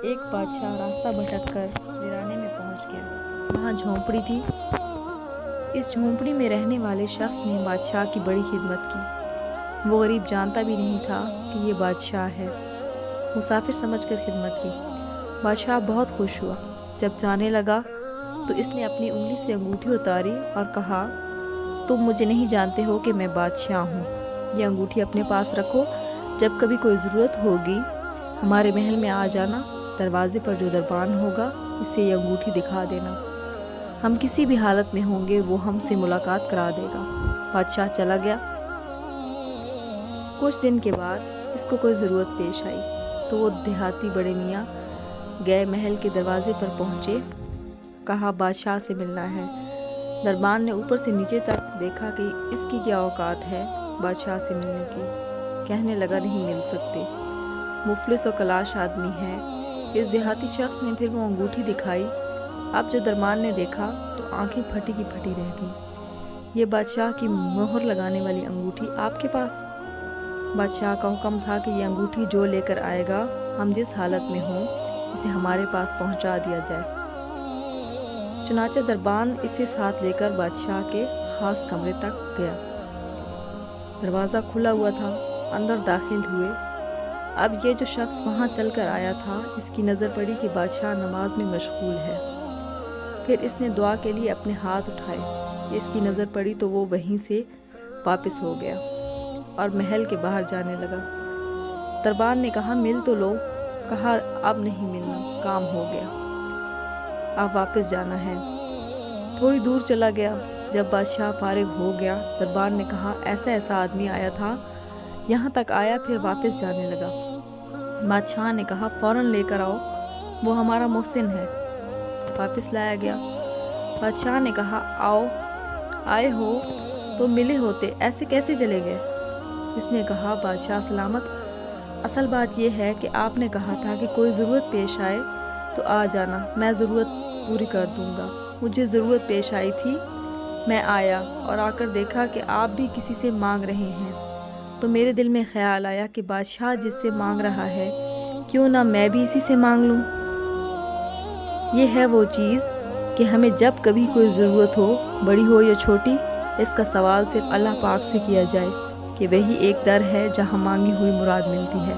ایک بادشاہ راستہ بھٹک کر ویرانے میں پہنچ گیا۔ وہاں جھونپڑی تھی۔ اس جھونپڑی میں رہنے والے شخص نے بادشاہ کی بڑی خدمت کی۔ وہ غریب جانتا بھی نہیں تھا کہ یہ بادشاہ ہے۔ مسافر سمجھ کر خدمت کی۔ بادشاہ بہت خوش ہوا۔ جب جانے لگا تو اس نے اپنی انگلی سے انگوٹھی اتاری اور کہا، تم مجھے نہیں جانتے ہو کہ میں بادشاہ ہوں۔ یہ انگوٹھی اپنے پاس رکھو، جب کبھی کوئی ضرورت ہوگی ہمارے محل میں آ جانا، دروازے پر جو دربان ہوگا اسے یہ انگوٹھی دکھا دینا، ہم کسی بھی حالت میں ہوں گے وہ ہم سے ملاقات کرا دے گا۔ بادشاہ چلا گیا۔ کچھ دن کے بعد اس کو کوئی ضرورت پیش آئی تو وہ دیہاتی بڑے میاں گئے، محل کے دروازے پر پہنچے، کہا بادشاہ سے ملنا ہے۔ دربان نے اوپر سے نیچے تک دیکھا کہ اس کی کیا اوقات ہے بادشاہ سے ملنے کی۔ کہنے لگا نہیں مل سکتے، مفلس و کلاش آدمی ہے۔ اس دیہاتی شخص نے پھر وہ انگوٹھی دکھائی۔ اب جو دربان نے دیکھا تو آنکھیں پھٹی کی پھٹی رہ گئیں۔ یہ بادشاہ کی مہر لگانے والی انگوٹھی آپ کے پاس؟ بادشاہ کا حکم تھا کہ یہ انگوٹھی جو لے کر آئے گا، ہم جس حالت میں ہوں اسے ہمارے پاس پہنچا دیا جائے۔ چنانچہ دربان اسے ساتھ لے کر بادشاہ کے خاص کمرے تک گیا۔ دروازہ کھلا ہوا تھا، اندر داخل ہوئے۔ اب یہ جو شخص وہاں چل کر آیا تھا، اس کی نظر پڑی کہ بادشاہ نماز میں مشغول ہے۔ پھر اس نے دعا کے لیے اپنے ہاتھ اٹھائے۔ اس کی نظر پڑی تو وہ وہیں سے واپس ہو گیا اور محل کے باہر جانے لگا۔ دربان نے کہا مل تو لو۔ کہا اب نہیں ملنا، کام ہو گیا، اب واپس جانا ہے۔ تھوڑی دور چلا گیا۔ جب بادشاہ فارغ ہو گیا، دربان نے کہا ایسا آدمی آیا تھا، یہاں تک آیا پھر واپس جانے لگا۔ بادشاہ نے کہا فوراً لے کر آؤ، وہ ہمارا محسن ہے۔ واپس لایا گیا۔ بادشاہ نے کہا آئے ہو تو ملے ہوتے، ایسے کیسے چلے گئے؟ اس نے کہا بادشاہ سلامت، اصل بات یہ ہے کہ آپ نے کہا تھا کہ کوئی ضرورت پیش آئے تو آ جانا، میں ضرورت پوری کر دوں گا۔ مجھے ضرورت پیش آئی تھی، میں آیا اور آ کر دیکھا کہ آپ بھی کسی سے مانگ رہے ہیں، تو میرے دل میں خیال آیا کہ بادشاہ جس سے مانگ رہا ہے کیوں نہ میں بھی اسی سے مانگ لوں۔ یہ ہے وہ چیز کہ ہمیں جب کبھی کوئی ضرورت ہو، بڑی ہو یا چھوٹی، اس کا سوال صرف اللہ پاک سے کیا جائے کہ وہی ایک در ہے جہاں مانگی ہوئی مراد ملتی ہے۔